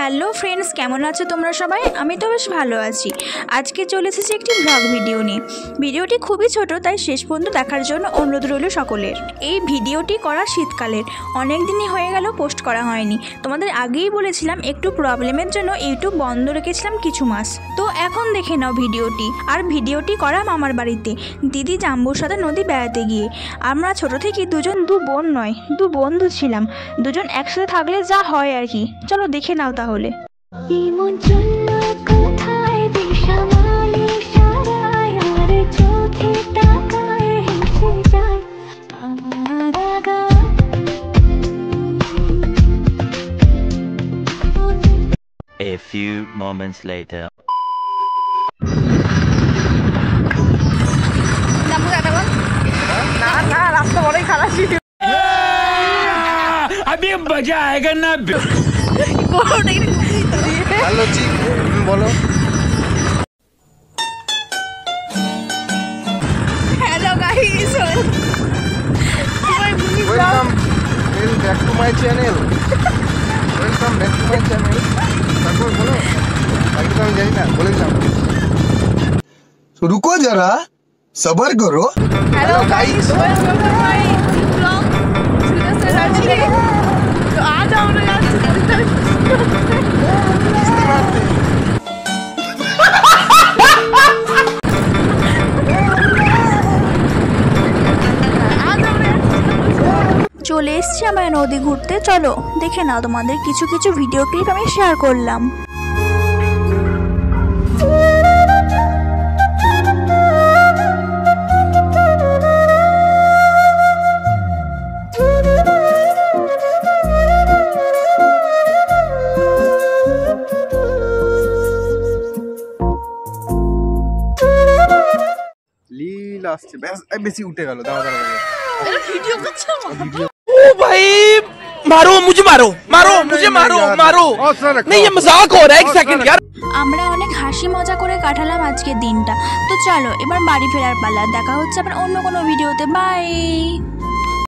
Hello friends, কেমন আছো তোমরা সবাই? আমি তো বেশ ভালো আছি। আজকে চলে এসেছি একটি ব্লগ ভিডিও নিয়ে। ভিডিওটি খুবই ছোট, তাই শেষ পর্যন্ত দেখার জন্য অনুরোধ রইল সকলের। এই ভিডিওটি করা শীতকালের, অনেক দিনই হয়ে গেল পোস্ট করা হয়নি। তোমাদের আগেই বলেছিলাম একটু প্রবলেমের জন্য ইউটিউব বন্ধ রেখেছিলাম কিছু মাস। তো এখন দেখে নাও ভিডিওটি। আর ভিডিওটি করা মামার বাড়িতে দিদি জাম্বুর সাথে নদী বেড়াতে গিয়ে। আমরা ছোট থেকে দু বোন নয়, দু বন্ধু ছিলাম। দুজন একসাথে থাকলে যা হয় আর কি। চলো দেখে নাও তাহলে। A few moments later. अभी मजा आएगा ना। हेलो जी, बोलो। Hello guys, welcome back to my channel. Welcome back to my channel. তারপর বলো, বাকি তো আমি জানি না, বলে যাও। रुको जरा, सब्र करो। Hello guys, welcome to my blog. तो आ जाओ ना यार। চলে এসছি আমরা নদী ঘুরতে। চলো দেখে নাও, তোমাদের কিছু কিছু ভিডিও ক্লিপ আমি শেয়ার করলাম। लीला আসছে, বেশি উঠে গেল। দাঁড়া দাঁড়া দাঁড়া, এটা ভিডিও করছো? ओ भाई मारो मुझे, मारो मारो मुझे, मारो मारो। नहीं ये मजाक हो रहा है, एक सेकंड यार। আমরা অনেক হাসি মজা করে কাটালাম আজকের দিনটা। তো চলো এবার বাড়ি ফেরার পালা। দেখা হচ্ছে আবার অন্য কোনো ভিডিওতে। বাই।